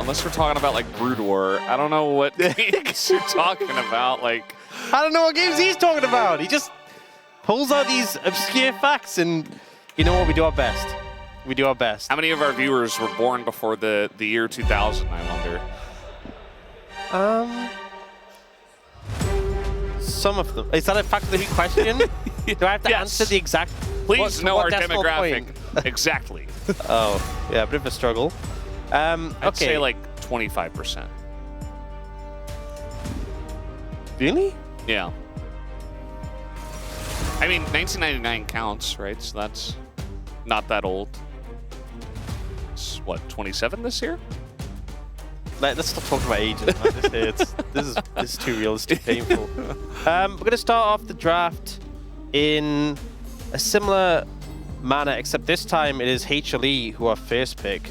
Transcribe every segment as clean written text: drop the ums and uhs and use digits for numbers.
unless we're talking about like Brood War. I don't know what games you're talking about. Like, I don't know what games he's talking about. He just pulls out these obscure facts, and you know what? We do our best. We do our best. how many of our viewers were born before the year 2000? I wonder. Some of them. Is that a factory question? Do I have to Yes. answer the exact? Please know our decimal demographic point? exactly. Oh, yeah, a bit of a struggle. I'd Okay. say like 25%. Really? Yeah. I mean, 1999 counts, right? So that's not that old. It's what, 27 this year? Let's stop talking about ages, man. This is too real. It's too painful. We're going to start off the draft in a similar manner, except this time it is HLE who are first pick.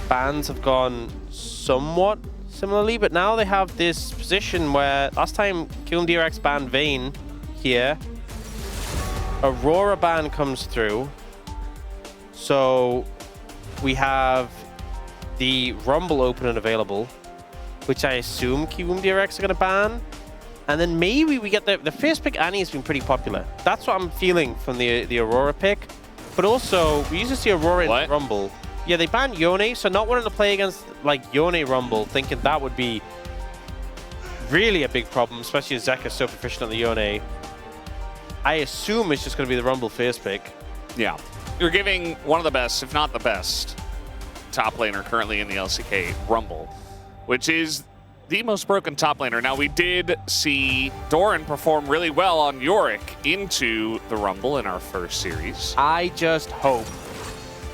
Bans have gone somewhat similarly, but now they have this position where last time KRX banned Vayne here. Aurora ban comes through. So we have the Rumble open and available, which I assume KRX are going to ban. And then maybe we get the first pick. Annie has been pretty popular. That's what I'm feeling from the Aurora pick. But also, we used to see Aurora in the Rumble. Yeah, they banned Yone, so not wanting to play against like Yone Rumble, thinking that would be really a big problem, especially as Zek is so proficient on the Yone. I assume it's just going to be the Rumble first pick. Yeah. You're giving one of the best, if not the best, top laner currently in the LCK, Rumble, which is the most broken top laner. Now, we did see Doran perform really well on Yorick into the Rumble in our first series. I just hope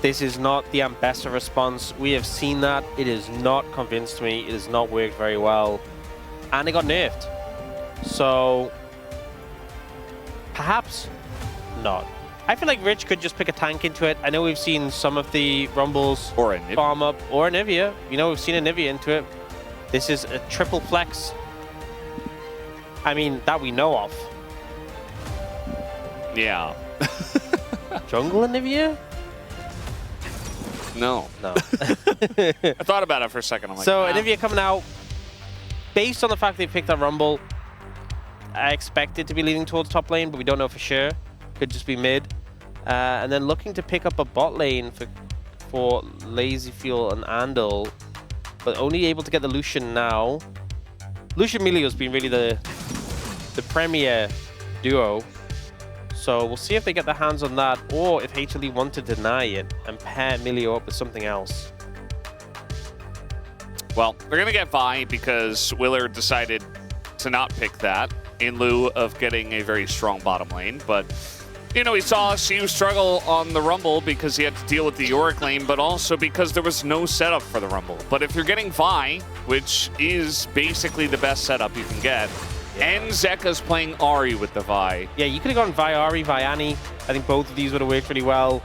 this is not the Ambessa response. We have seen that. It has not convinced me. It has not worked very well. And it got nerfed. So, perhaps not. I feel like Rich could just pick a tank into it. I know we've seen some of the Rumbles or a Nivea. Farm up, or a Nivea. You know, we've seen a Nivea into it. This is a triple flex. I mean, that we know of. Yeah. Jungle and Nivea? No. No. I thought about it for a second. I'm like, so, nah. Nivea coming out. Based on the fact they picked that Rumble, I expect it to be leaning towards top lane, but we don't know for sure. Could just be mid. And then looking to pick up a bot lane for Lazy Fuel and Andal, but only able to get the Lucian now. Lucian Milio has been really the premier duo. So we'll see if they get their hands on that, or if HLE want to deny it and pair Milio up with something else. Well, they're going to get Vi because Willard decided to not pick that in lieu of getting a very strong bottom lane. But, you know, we saw Siu struggle on the Rumble because he had to deal with the Yorick lane, but also because there was no setup for the Rumble. But if you're getting Vi, which is basically the best setup you can get, and Zeka's playing Ahri with the Vi. Yeah, you could have gone Vi Ahri, Vi Annie. I think both of these would have worked really well.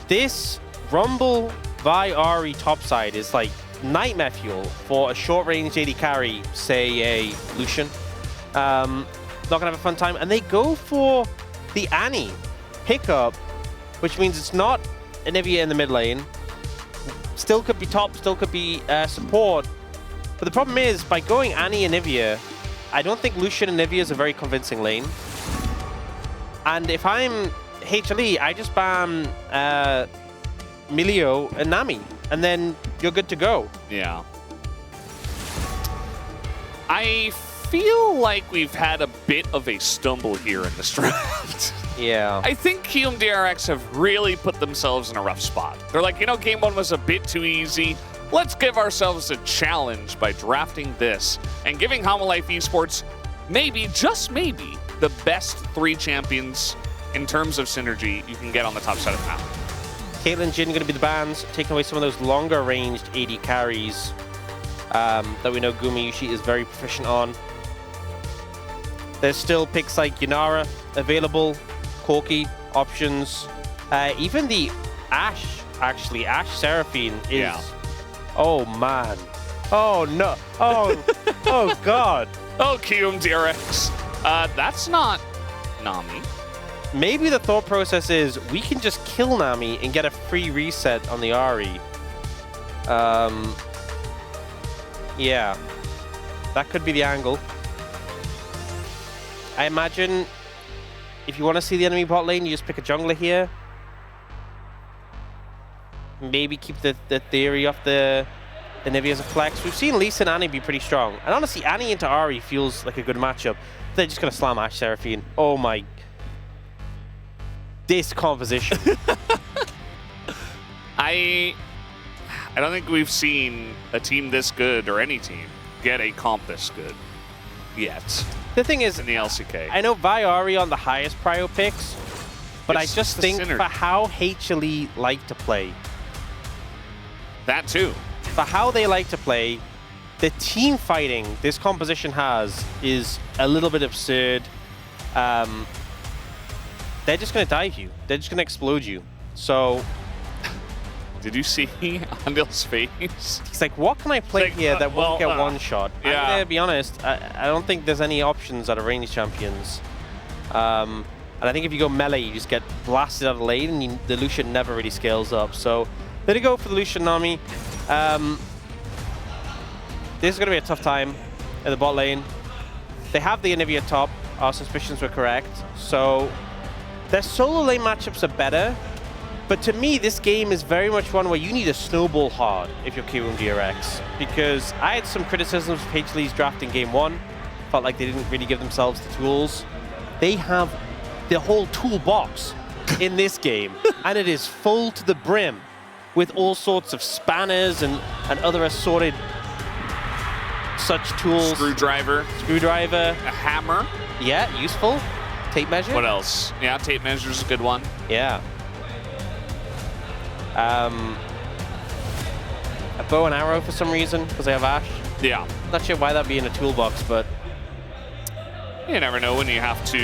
This Rumble Vi Ahri topside is like nightmare fuel for a short-range AD carry, say a Lucian. Not gonna have a fun time. And they go for the Annie pickup, which means it's not Anivia in the mid lane. Still could be top, still could be support. But the problem is, by going Annie and Anivia, I don't think Lucian and Anivia is a very convincing lane. And if I'm HLE, I just ban Milio and Nami, and then you're good to go. Yeah. I feel like we've had a bit of a stumble here in this draft. Yeah. I think KRX have really put themselves in a rough spot. They're like, you know, game one was a bit too easy. Let's give ourselves a challenge by drafting this and giving Hanwha Life Esports maybe, just maybe, the best 3 champions in terms of synergy you can get on the top side of the map. Caitlyn Jhin going to be the bans, taking away some of those longer ranged AD carries that we know Gumi Yushi is very proficient on. There's still picks like Yanara available, Corki options, even the Ashe, actually, Ashe Seraphine is... Yeah. Oh man. Oh no. Oh, oh god. Oh, KRX. That's not Nami. Maybe the thought process is we can just kill Nami and get a free reset on the Ahri. Yeah. That could be the angle. I imagine if you want to see the enemy bot lane, you just pick a jungler here. Maybe keep the theory off the Nivea as a flex. We've seen Lisa and Annie be pretty strong. And honestly, Annie into Ahri feels like a good matchup. They're just going to slam Ashe Seraphine. Oh my... This composition. I don't think we've seen a team this good, or any team, get a comp this good yet. The thing is, in the LCK. I know Viari on the highest prio picks, but I just think for how HLE like to play. That too. For how they like to play, the team fighting this composition has is a little bit absurd. They're just going to dive you. They're just going to explode you. So... Did you see Andil's face? He's like, what can I play here that won't get one shot? Yeah. I'm going to be honest, I don't think there's any options out of range champions. And I think if you go melee, you just get blasted out of the lane, and the Lucian never really scales up. So they're going to go for the Lucian Nami. This is going to be a tough time in the bot lane. They have the Anivia top. Our suspicions were correct. So their solo lane matchups are better. But to me, this game is very much one where you need to snowball hard if you're KRX. Because I had some criticisms of HLE's draft in game 1. Felt like they didn't really give themselves the tools. They have the whole toolbox in this game. And it is full to the brim with all sorts of spanners and other assorted such tools. Screwdriver. A hammer. Yeah, useful. Tape measure. What else? Yeah, tape measure's a good one. Yeah. A bow and arrow for some reason, because they have Ashe. Yeah. Not sure why that'd be in a toolbox, but... You never know when you have to,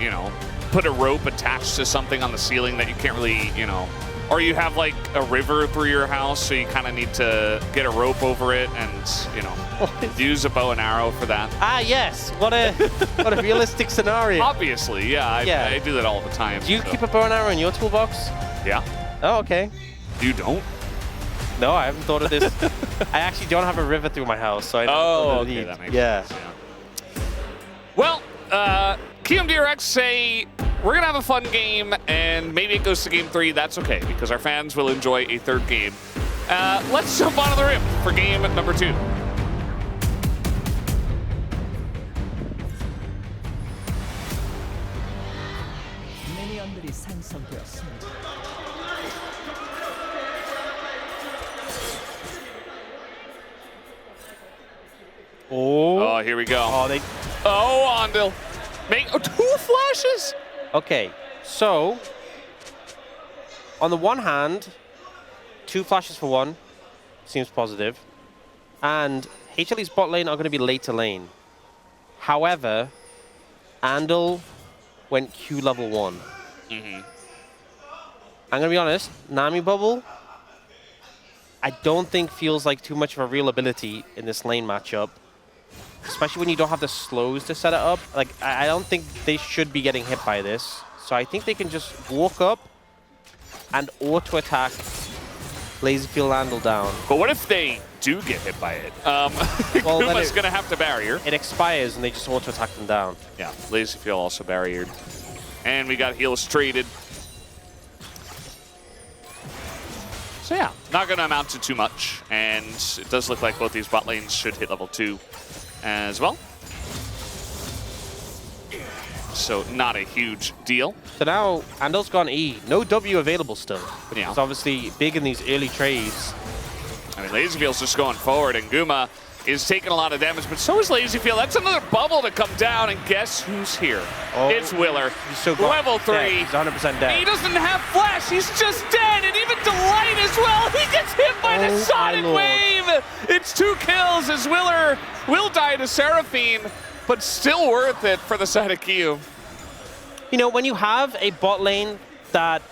you know, put a rope attached to something on the ceiling that you can't really, you know... Or you have, like, a river through your house, so you kind of need to get a rope over it and, you know, use a bow and arrow for that. Ah, yes. What a realistic scenario. Obviously, yeah. I do that all the time. Do you keep a bow and arrow in your toolbox? Yeah. Oh, okay. You don't? No, I haven't thought of this. I actually don't have a river through my house, so I don't okay, that makes sense. Yeah. Well, KRX say we're going to have a fun game, and maybe it goes to game 3. That's okay, because our fans will enjoy a third game. Let's jump onto the rim for game number 2. Oh, here we go. Oh, Andil. Make 2 flashes? Okay, so on the one hand, 2 flashes for 1 seems positive. And HLE's bot lane are going to be later lane. However, Andil went Q level 1. I'm going to be honest, Nami bubble, I don't think feels like too much of a real ability in this lane matchup. Especially when you don't have the slows to set it up. Like, I don't think they should be getting hit by this. So I think they can just walk up and auto-attack Lazyfield Andal down. But what if they do get hit by it? Well, Kuma's going to have to barrier. It expires and they just auto-attack them down. Yeah, Lazyfield also barriered. And we got heals traded. So yeah, not going to amount to too much. And it does look like both these bot lanes should hit level 2 as well. So not a huge deal. So now Andal's gone E. No W available still. Which is obviously big in these early trades. I mean, Lazyfield's just going forward, and Guma is taking a lot of damage, but so is Lazyfield. That's another bubble to come down, and guess who's here? Oh, it's Willer. He's so level 3. Dead. He's 100% dead. He doesn't have flash. He's just dead, and even Delight as well. He gets hit by the Sonic Wave. It's 2 kills as Willer will die to Seraphine, but still worth it for the side of Kiyu. You know, when you have a bot lane that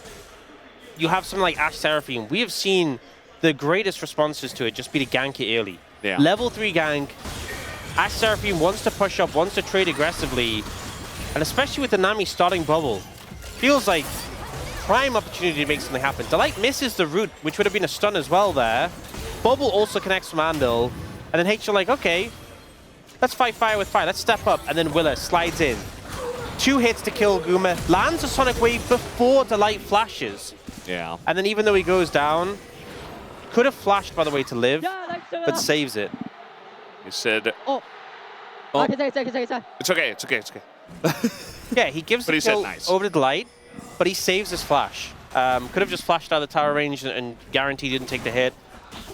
you have something like Ashe Seraphine, we have seen the greatest responses to it just be to gank it early. Yeah. Level 3 gank. Ashe Seraphine wants to push up, wants to trade aggressively, and especially with the Nami starting bubble, feels like prime opportunity to make something happen. Delight misses the root, which would have been a stun as well there. Bubble also connects from Andal. And then HLE like, okay, let's fight fire with fire. Let's step up. And then Willer slides in. 2 hits to kill Guma. Lands a Sonic Wave before Delight flashes. Yeah. And then even though he goes down, could have flashed, by the way, to live, but saves it. He said... Oh. It's okay, it's okay, it's okay. Yeah, he gives the kill over to Delight, but he saves his flash. Could have just flashed out of the tower range and guaranteed he didn't take the hit.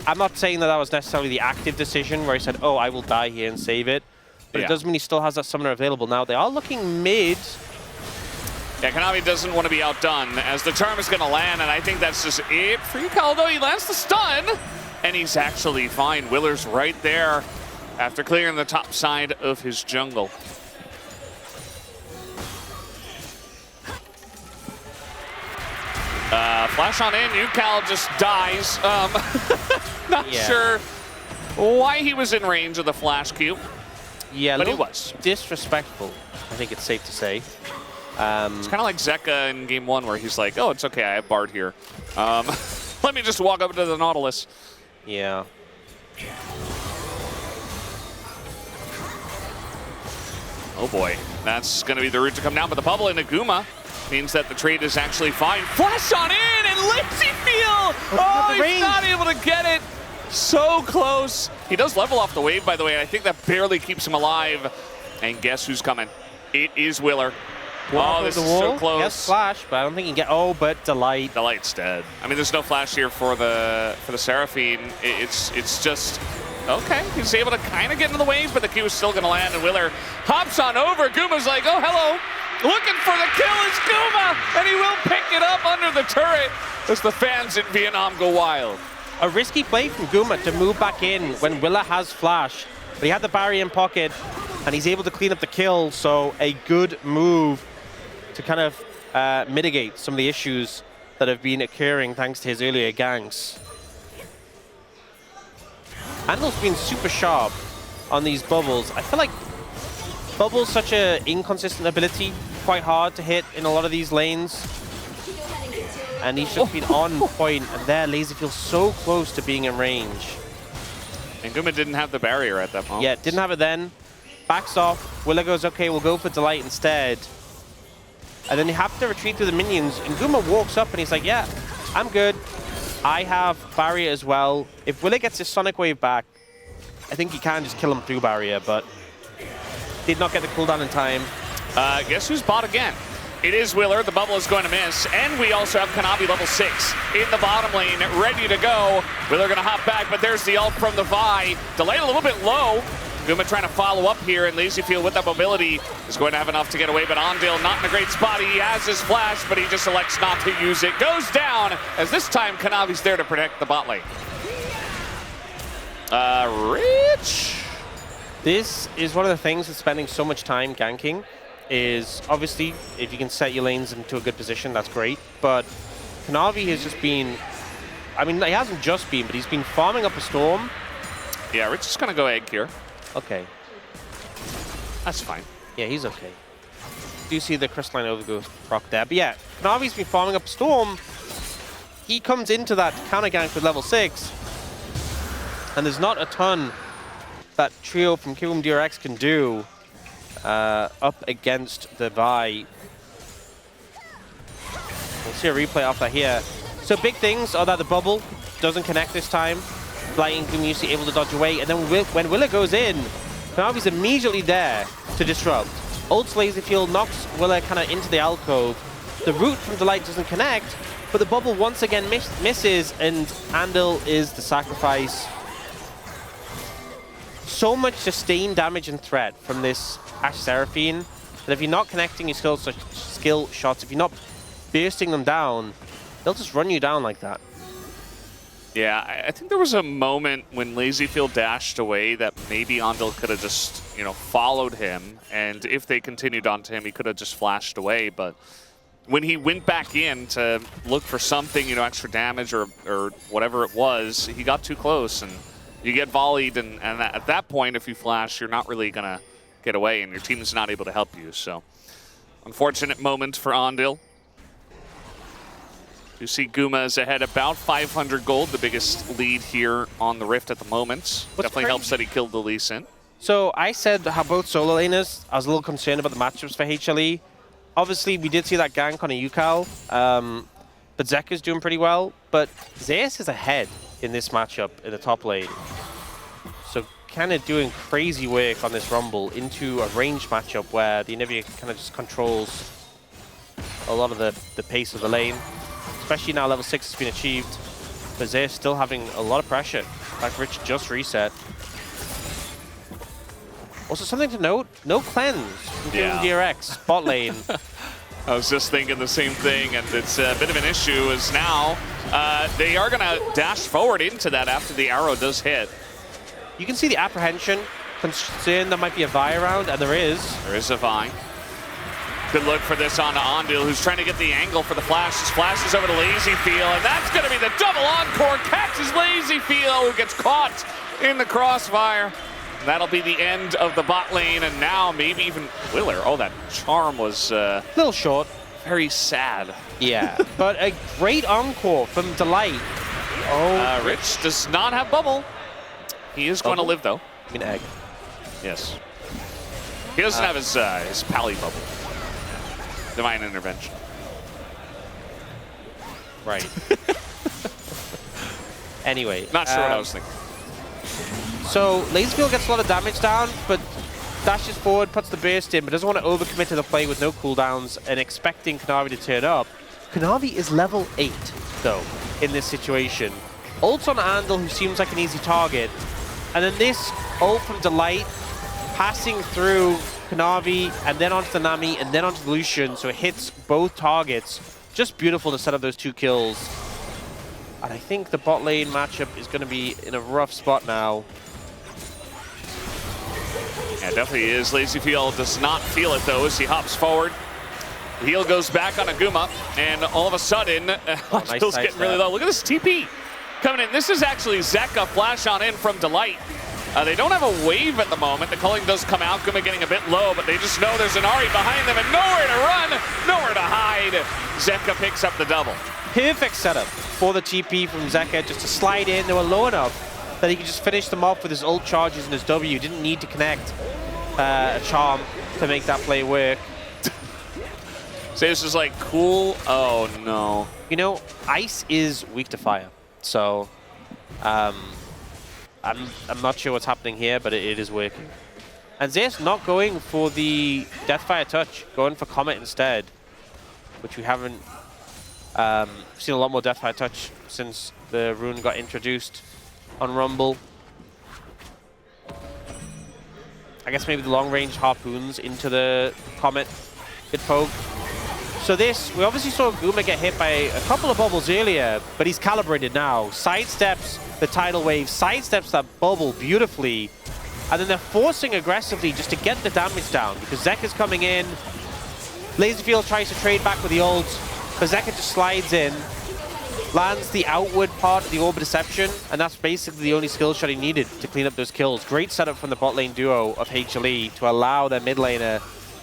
I'm not saying that that was necessarily the active decision where he said, oh, I will die here and save it. But it does mean he still has that summoner available. Now, they are looking mid. Yeah, Kanavi doesn't want to be outdone as the charm is going to land, and I think that's just it for Yukal. He lands the stun, and he's actually fine. Willer's right there after clearing the top side of his jungle. Flash on in, Yukal just dies. Not sure why he was in range of the flash Q. Yeah, but he was. Disrespectful, I think it's safe to say. It's kind of like Zeka in game 1 where he's like, oh, it's okay, I have Bard here. Let me just walk up to the Nautilus. Yeah. Oh boy, that's going to be the route to come down, but the bubble in Aguma means that the trade is actually fine. Flash on in, and LCK! Oh, he's not able to get it. So close. He does level off the wave, by the way, and I think that barely keeps him alive. And guess who's coming? It is Willer. Oh, this is so close. Yes, flash, but I don't think he can get. Oh, but Delight. Delight's dead. I mean, there's no flash here for the Seraphine. It's just okay. He's able to kind of get into the waves, but the Q is still going to land, and Willer hops on over. Guma's like, oh, hello. Looking for the kill is Guma, and he will pick it up under the turret as the fans in Vietnam go wild. A risky play from Guma to move back in when Willer has flash, but he had the barrier in pocket, and he's able to clean up the kill, so a good move to kind of mitigate some of the issues that have been occurring thanks to his earlier ganks. Andel's been super sharp on these bubbles. I feel like Bubble's such an inconsistent ability, quite hard to hit in a lot of these lanes. And he's just been on point, and there, Lazy feels so close to being in range. And Guma didn't have the barrier at that moment. Yeah, didn't have it then. Backs off. Willer goes, okay, we'll go for Delight instead. And then you have to retreat through the minions, and Guma walks up and he's like, yeah, I'm good. I have barrier as well. If Willer gets his Sonic Wave back, I think he can just kill him through barrier, but did not get the cooldown in time. Guess who's bot again? It is Willer. The bubble is going to miss. And we also have Kanavi level 6 in the bottom lane, ready to go. Willer going to hop back, but there's the ult from the Vi. Delayed a little bit low. Guma trying to follow up here, and Lazyfield with that mobility is going to have enough to get away, but Ondale not in a great spot. He has his flash, but he just elects not to use it. Goes down, as this time Kanavi's there to protect the bot lane. Rich? This is one of the things with spending so much time ganking, is obviously, if you can set your lanes into a good position, that's great, but Kanavi has just been, I mean, he hasn't just been, but he's been farming up a storm. Yeah, Rich is going to go egg here. Okay. That's fine. Yeah, he's okay. Do you see the crystalline overgrowth proc there? But yeah, Kanavi's been farming up a storm. He comes into that counter gank with level 6, and there's not a ton that trio from KRX can do up against the Vi. We'll see a replay off that here. So big things are that the bubble doesn't connect this time. Lightning Gumusi able to dodge away, and then when Willer goes in, Kanavi's immediately there to disrupt. Ults Lazyfield knocks Willer kind of into the alcove. The root from Delight doesn't connect, but the bubble once again misses, and Andal is the sacrifice. So much sustained damage and threat from this Ash Seraphine that if you're not connecting your skill shots, if you're not bursting them down, they'll just run you down like that. Yeah, I think there was a moment when Lazyfield dashed away that maybe Ondale could have just, you know, followed him, and if they continued onto him, he could have just flashed away, but when he went back in to look for something, you know, extra damage or whatever it was, he got too close, and you get volleyed, and at that point, if you flash, you're not really going to get away, and your team's not able to help you, so unfortunate moment for Ondale. You see Guma is ahead about 500 gold, the biggest lead here on the Rift at the moment. Definitely helps that he killed the Lee Sin. So I said how both solo laners, I was a little concerned about the matchups for HLE. Obviously, we did see that gank on a Yukal, but Zeka's doing pretty well. But Zeus is ahead in this matchup in the top lane. So kind of doing crazy work on this Rumble into a ranged matchup where the Anivia kind of just controls a lot of the pace of the lane. Especially now level 6 has been achieved. But Zeus still having a lot of pressure. Like Rich just reset. Also something to note, no cleanse from KRX, bot lane. I was just thinking the same thing, and it's a bit of an issue as now they are going to dash forward into that after the arrow does hit. You can see the apprehension, concern there might be a Vi around, and there is. There is a Vi. Good look for this on to Ondil, who's trying to get the angle for the flash. His flashes over to Lazyfield, and that's going to be the double encore. Catches Lazyfield, who gets caught in the crossfire. And that'll be the end of the bot lane, and now maybe even Willer. Oh, that charm was a little short. Very sad. Yeah, but a great encore from Delight. Oh, Rich does not have bubble. He is going to live, though. An egg. Yes. He doesn't have his pally bubble. Divine intervention. Right. Anyway. Not sure what I was thinking. So Lazyfield gets a lot of damage down, but dashes forward, puts the burst in, but doesn't want to overcommit to the play with no cooldowns and expecting Kanavi to turn up. Kanavi is level 8, though, in this situation. Ults on Andal, who seems like an easy target. And then this ult from Delight, passing through Kanavi, and then onto the Nami, and then onto the Lucian, so it hits both targets. Just beautiful to set up those 2 kills. And I think the bot lane matchup is going to be in a rough spot now. Yeah, it definitely is. Lazyfield does not feel it, though, as he hops forward. The heal goes back on Aguma, and all of a sudden, Hostil's getting really low. Look at this TP coming in. This is actually Zeka flash on in from Delight. They don't have a wave at the moment. The culling does come out. Guma getting a bit low, but they just know there's an Ahri behind them and nowhere to run, nowhere to hide. Zeka picks up the double. Perfect setup for the TP from Zeka, just to slide in. They were low enough that he could just finish them off with his ult charges and his W. Didn't need to connect a charm to make that play work. So this is like cool. Oh no. You know, ice is weak to fire. So I'm not sure what's happening here, but it is working. And Zeus not going for the Deathfire touch, going for Comet instead, which we haven't seen a lot more Deathfire touch since the rune got introduced on Rumble. I guess maybe the long-range harpoons into the Comet could poke. So this, we obviously saw Guma get hit by a couple of bubbles earlier, but he's calibrated now. Sidesteps the tidal wave, sidesteps that bubble beautifully, and then they're forcing aggressively just to get the damage down because Zeka's coming in. Lazyfield tries to trade back with the ult, but Zeka just slides in, lands the outward part of the Orb of Deception, and that's basically the only skill shot he needed to clean up those kills. Great setup from the bot lane duo of HLE to allow their mid laner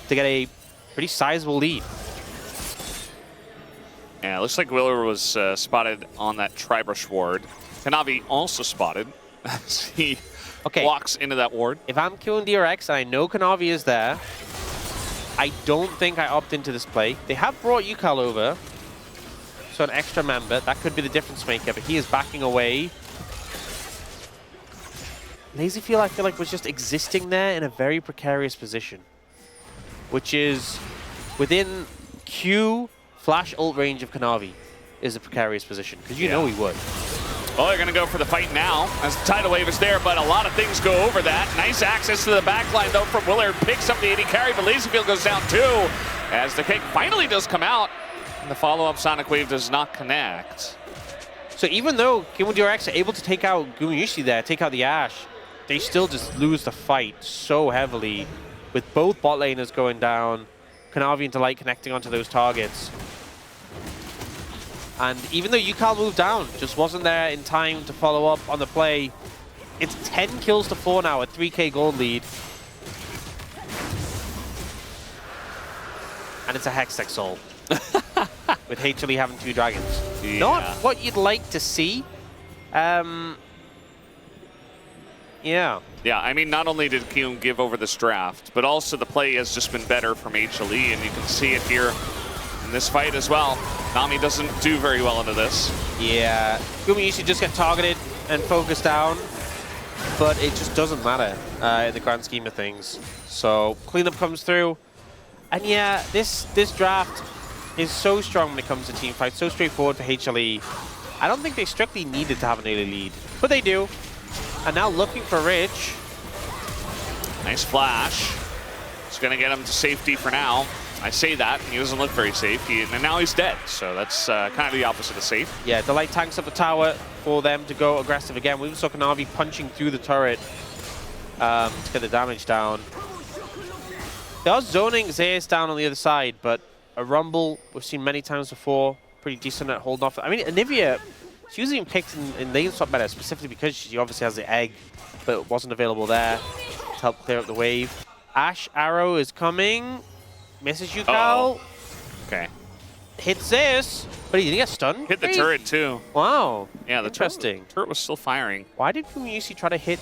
to get a pretty sizable lead. Yeah, it looks like Willer was spotted on that Tribrush ward. Kanavi also spotted as he walks into that ward. If I'm killing DRX and I know Kanavi is there, I don't think I opt into this play. They have brought Yukal over, so an extra member. That could be the difference maker, but he is backing away. Lazyfield, I feel like, was just existing there in a very precarious position, which is within Q flash ult range of Kanavi is a precarious position, because you know he would. Well, they're going to go for the fight now, as the tidal wave is there, but a lot of things go over that. Nice access to the backline, though, from Willer. Picks up the AD carry, but Lazyfield goes down, too, as the cake finally does come out, and the follow-up Sonic Wave does not connect. So even though Kim DRX are able to take out Gumayushi there, take out the Ashe, they still just lose the fight so heavily, with both bot laners going down, Kanavi and Delight connecting onto those targets. And even though Yukal moved down, just wasn't there in time to follow up on the play. It's 10 kills to 4 now, a 3k gold lead. And it's a Hextech Soul. with HLE having 2 dragons. Yeah. Not what you'd like to see. Yeah. Yeah, I mean, not only did Kium give over this draft, but also the play has just been better from HLE, and you can see it here in this fight as well. Nami doesn't do very well into this. Yeah. Kium used to just get targeted and focused down, but it just doesn't matter in the grand scheme of things. So cleanup comes through, and yeah, this draft is so strong when it comes to team fights, so straightforward for HLE. I don't think they strictly needed to have an early lead, but they do. And now looking for Rich. Nice flash. It's going to get him to safety for now. I say that, he doesn't look very safe, and now he's dead, so that's kind of the opposite of safe. Yeah, the light tanks up the tower for them to go aggressive again. We saw Kanavi punching through the turret to get the damage down. They are zoning Zeus down on the other side, but a Rumble we've seen many times before, pretty decent at holding off. I mean, Anivia, she was even picked in lane swap better, specifically because she obviously has the egg, but it wasn't available there to help clear up the wave. Ash Arrow is coming. Misses you, Cal. Okay. Hits Zeus, but he didn't get stunned. Hit the turret, too. Wow. Yeah, the interesting. Turret was still firing. Why did Fumiusi try to hit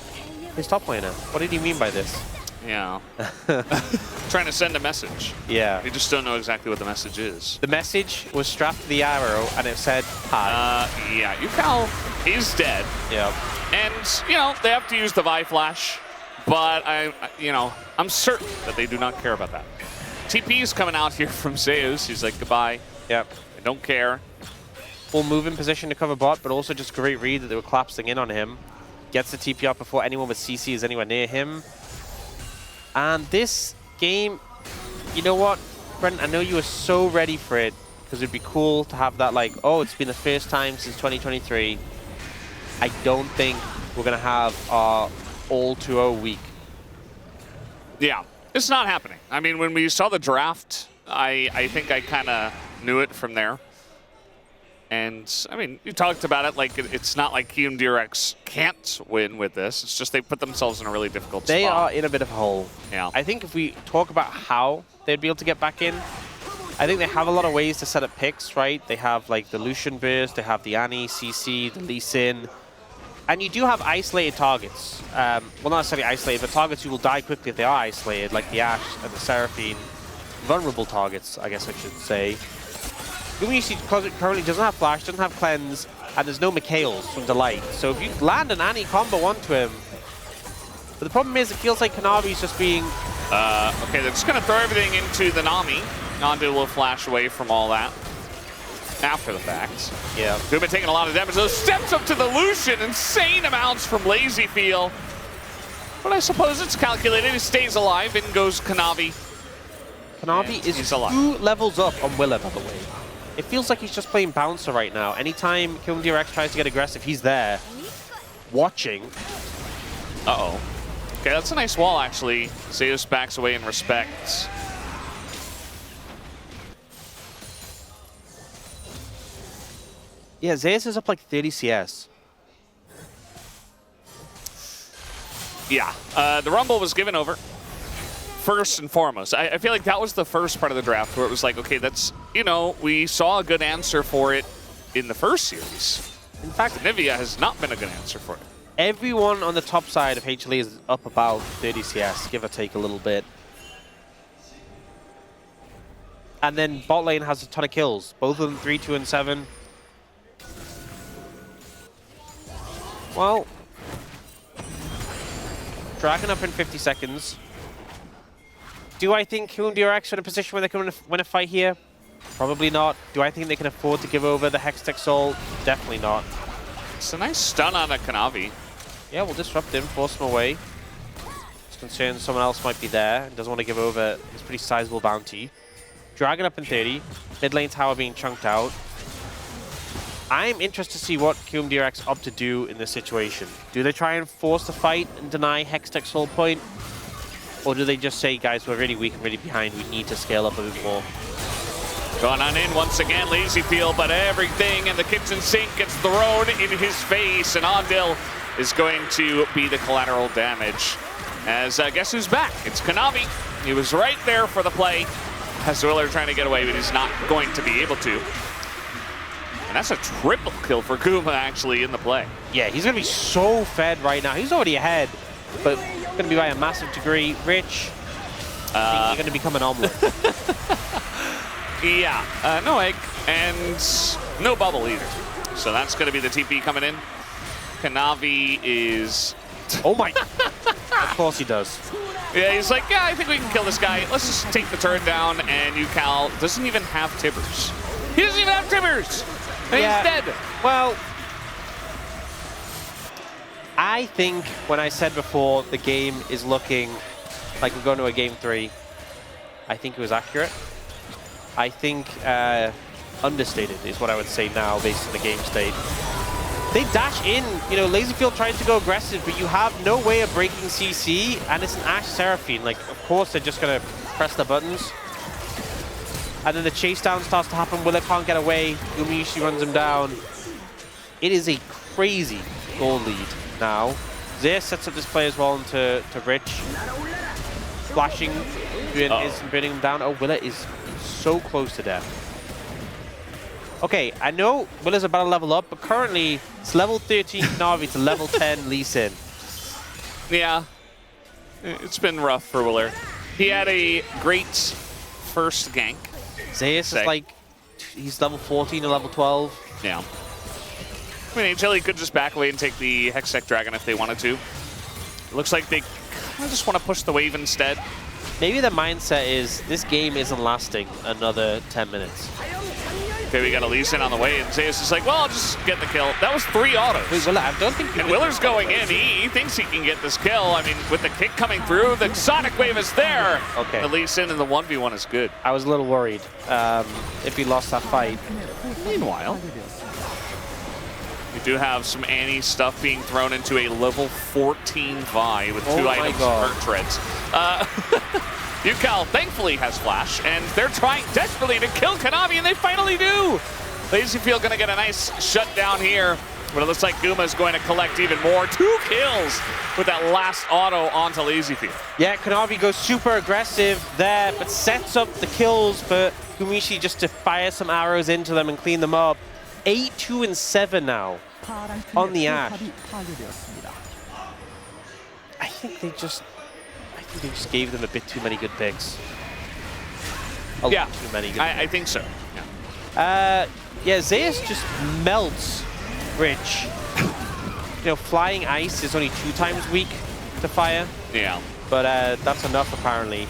his top laner? What did he mean by this? Yeah. Trying to send a message. Yeah. We just don't know exactly what the message is. The message was strapped to the arrow, and it said, hi. Yeah, Yukal is dead. Yeah. And, you know, they have to use the Vi Flash, but I'm certain that they do not care about that. TP is coming out here from Zeus. He's like, goodbye. Yep. I don't care. Full move in position to cover bot, but also just great read that they were collapsing in on him. Gets the TP up before anyone with CC is anywhere near him. And this game, you know what, Brent, I know you were so ready for it, because it'd be cool to have that, like, oh, it's been the first time since 2023. I don't think we're going to have our all 2-0 week. Yeah. It's not happening. I mean, when we saw the draft, I think I kind of knew it from there. And, I mean, you talked about it like it's not like KRX can't win with this. It's just they put themselves in a really difficult spot. They are in a bit of a hole. Yeah. I think if we talk about how they'd be able to get back in, I think they have a lot of ways to set up picks, right? They have, like, the Lucian burst, they have the Annie, CC, the Lee Sin. And you do have isolated targets. Well, not necessarily isolated, but targets who will die quickly if they are isolated, like the Ashe and the Seraphine. Vulnerable targets, I guess I should say. Gumiusi currently doesn't have Flash, doesn't have Cleanse, and there's no Mikhails from Delight. So if you land an Annie combo onto him... But the problem is, it feels like Kanavi's just being... Okay, they're just going to throw everything into the Nami. Nandi will flash away from all that. After the fact. Yeah. Guma taking a lot of damage. Those steps up to the Lucian. Insane amounts from Lazy Feel. But I suppose it's calculated. He stays alive. In goes Kanavi. Kanavi is 2 levels up on Willa, by the way. It feels like he's just playing Bouncer right now. Anytime KRX tries to get aggressive, he's there. Watching. Uh-oh. Okay, that's a nice wall, actually. Zeus backs away in respect. Yeah, Zeus is up like 30 CS. Yeah, the Rumble was given over. First and foremost, I feel like that was the first part of the draft where it was like, okay, that's, you know, we saw a good answer for it in the first series. In fact, Nivea has not been a good answer for it. Everyone on the top side of HLE is up about 30 CS, give or take a little bit. And then bot lane has a ton of kills. Both of them 3, 2, and 7. Well, Dragon up in 50 seconds. Do I think KRX are in a position where they can win a fight here? Probably not. Do I think they can afford to give over the Hextech Soul? Definitely not. It's a nice stun on a Kanavi. Yeah, we'll disrupt him, force him away. He's concerned someone else might be there and doesn't want to give over his pretty sizable bounty. Dragon up in 30. Mid lane tower being chunked out. I'm interested to see what KRX opt to do in this situation. Do they try and force the fight and deny Hextech Soul Point? Or do they just say, guys, we're really weak and really behind, we need to scale up a bit more? Going on in once again, Lazy Feel, but everything in the kitchen sink gets thrown in his face, and Ondil is going to be the collateral damage. As guess who's back? It's Kanavi. He was right there for the play. Has Willer trying to get away, but he's not going to be able to. That's a triple kill for Guma actually in the play. Yeah, he's going to be so fed right now. He's already ahead, but going to be by a massive degree. Rich, you're going to become an omelet. Yeah, no egg and no bubble either. So that's going to be the TP coming in. Kanavi is... Oh my... Of course he does. Yeah, he's like, yeah, I think we can kill this guy. Let's just take the turret down, and Yukal doesn't even have Tibbers. He doesn't even have Tibbers! And Yeah. he's dead. Well, I think when I said before the game is looking like we're going to a game 3, I think it was accurate. I think understated is what I would say now based on the game state. They dash in, you know, Laserfield tries to go aggressive, but you have no way of breaking CC, and it's an Ashe Seraphine. Like, of course, they're just going to press the buttons. And then the chase down starts to happen. Willer can't get away. Umiishi runs him down. It is a crazy goal lead now. Zayas sets up this play as well into Rich. Flashing, burning him down. Oh, Willer is so close to death. Okay, I know Willer's about to level up, but currently it's level 13 Navi to level 10 Lee Sin. Yeah, it's been rough for Willer. He had a great first gank. Zayas is like, he's level 14 to level 12. Yeah. I mean, HLE could just back away and take the Hextech Dragon if they wanted to. It looks like they kind of just want to push the wave instead. Maybe the mindset is this game isn't lasting another 10 minutes. Okay, we got a Lee Sin on the way, and Zayas is like, well, I'll just get the kill. That was 3 autos. Wait, Willer, I don't think... And Willer's going in. He thinks he can get this kill. I mean, with the kick coming through, the Sonic Wave is there. Okay. The Lee Sin in the 1v1 is good. I was a little worried if he lost that fight. Meanwhile, we do have some Annie stuff being thrown into a level 14 Vi with 2 items hurt treads. Yukal thankfully has Flash, and they're trying desperately to kill Kanavi, and they finally do! Lazyfield gonna get a nice shutdown here, but it looks like Guma's going to collect even more. 2 kills with that last auto onto Lazyfield. Yeah, Kanavi goes super aggressive there, but sets up the kills for Gumiishi just to fire some arrows into them and clean them up. 8, 2, and 7 now on the Ashe. I think they just gave them a bit too many good picks. A lot too many good picks. I think so. Yeah. Yeah, Zayas just melts Rich. You know, flying ice is only 2 times weak to fire. Yeah. But that's enough apparently.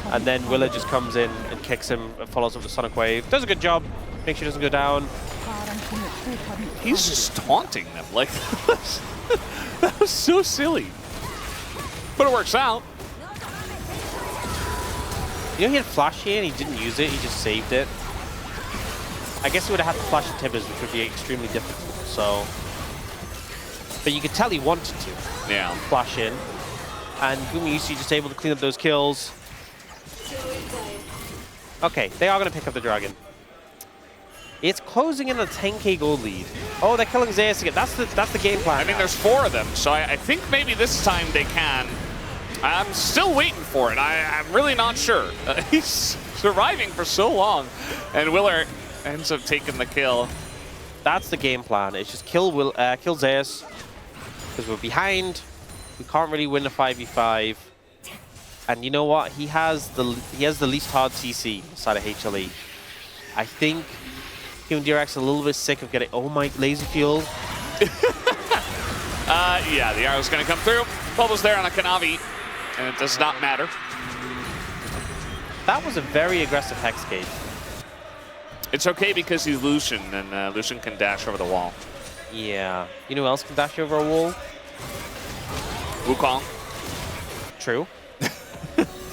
And then Willer just comes in and kicks him and follows up the Sonic Wave. Does a good job. Make sure he doesn't go down. He's just taunting them. Like, that was so silly. But it works out. You know, he had Flash here and he didn't use it. He just saved it. I guess he would have had to Flash the Tibbers, which would be extremely difficult. So, but you could tell he wanted to. Yeah. Flash in. And Gumiishi just able to clean up those kills. Okay, they are going to pick up the Dragon. It's closing in a 10k gold lead. Oh, they're killing Zayas again. That's the game plan. I mean, there's 4 of them, so I think maybe this time they can. I'm still waiting for it. I'm really not sure. He's surviving for so long, and Willer ends up taking the kill. That's the game plan. It's just kill Zayas because we're behind. We can't really win a 5v5. And you know what? He has the least hard CC side of HLE. I think KRX a little bit sick of getting, oh my, Laserfield. Yeah, the arrow's gonna come through. Bubbles there on a Kanavi, and it does not matter. That was a very aggressive Hex Gate. It's okay because he's Lucian, and Lucian can dash over the wall. Yeah. You know who else can dash over a wall? Wukong. True.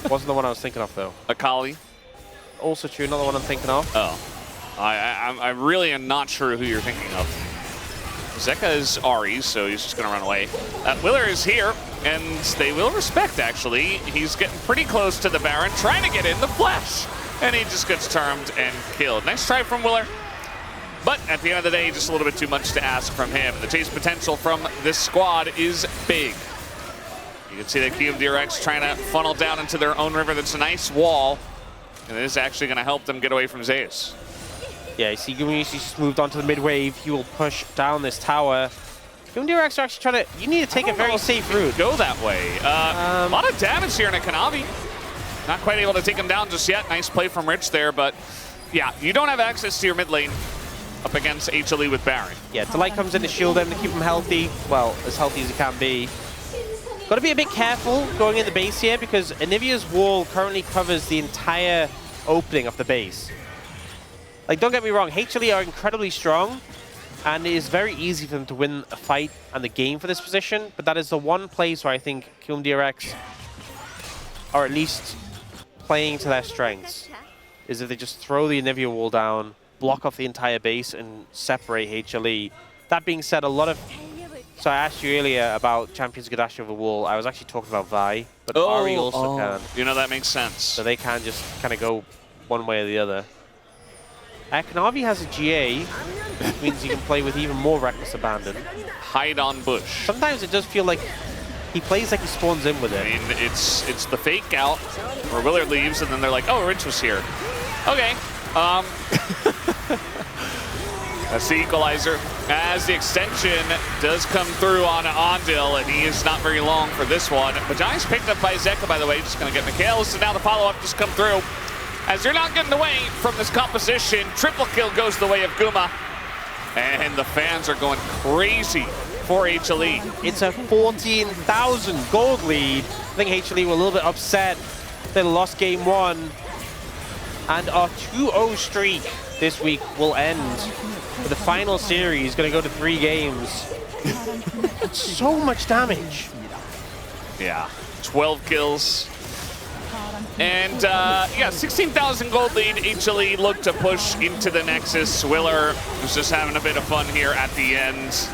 Wasn't the one I was thinking of, though. Akali. Also true, not the one I'm thinking of. Oh. I really am not sure who you're thinking of. Zeka is Ari, so he's just going to run away. Willer is here, and they will respect, actually. He's getting pretty close to the Baron, trying to get in the flesh. And he just gets termed and killed. Nice try from Willer. But at the end of the day, just a little bit too much to ask from him. The chase potential from this squad is big. You can see that KRX trying to funnel down into their own river. That's a nice wall. And it is actually going to help them get away from Zayas. Yeah, you see Skirmishes just moved onto the mid wave. He will push down this tower. KRX are actually trying to... You need to take a very safe route. Go that way. A lot of damage here in a Kanavi. Not quite able to take him down just yet. Nice play from Rich there, but yeah, you don't have access to your mid lane up against HLE with Baron. Yeah, Delight comes in to shield him, to keep him healthy. Well, as healthy as he can be. Got to be a bit careful going in the base here because Anivia's wall currently covers the entire opening of the base. Like, don't get me wrong, HLE are incredibly strong, and it is very easy for them to win a fight and the game for this position, but that is the one place where I think KRX are at least playing to their strengths, is if they just throw the Anivia wall down, block off the entire base, and separate HLE. That being said, a lot of... So I asked you earlier about champions who could dash over wall. I was actually talking about Vi, but Ari also can. You know, that makes sense. So they can just kind of go one way or the other. Kanavi has a GA, which means you can play with even more reckless abandon. Hide on bush. Sometimes it does feel like he plays like he spawns in with it. I mean, it's the fake out where Willard leaves, and then they're like, oh, Rich was here. Okay. That's the equalizer. As the extension does come through on Ondil, and he is not very long for this one. Majai's picked up by Zeka, by the way. Just going to get Mikhails, and now the follow-up just come through. As you're not getting away from this composition, triple kill goes the way of Guma. And the fans are going crazy for HLE. It's a 14,000 gold lead. I think HLE were a little bit upset. They lost game one. And our 2-0 streak this week will end. But the final series is going to go to 3 games. So much damage. Yeah, 12 kills. And yeah, 16,000 gold lead. HLE look to push into the Nexus. Willer was just having a bit of fun here at the end.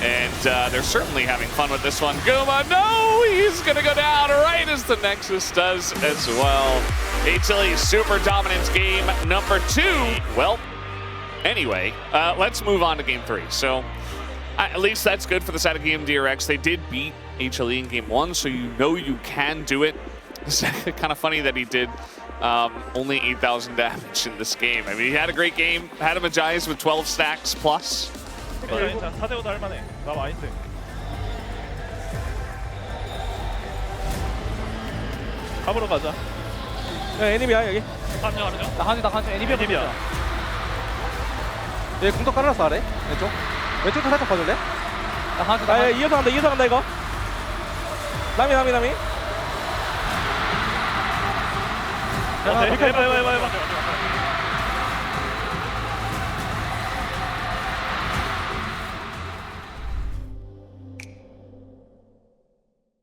And they're certainly having fun with this one. Guma, no, he's going to go down right as the Nexus does as well. HLE super dominance game number 2. Well, anyway, let's move on to game 3. So at least that's good for the side of KRX. They did beat HLE in game 1, so you know you can do it. It's kind of funny that he did only 8,000 damage in this game. I mean, he had a great game. Had him a Giants with 12 stacks plus. 가보러 가자. 애니비야 여기. 나 한지 애니비야. 얘 궁도 깔아놨어 아래. 왼쪽도 살짝 봐줄래? 나 이어서 간다 이거. 남이. 해봐.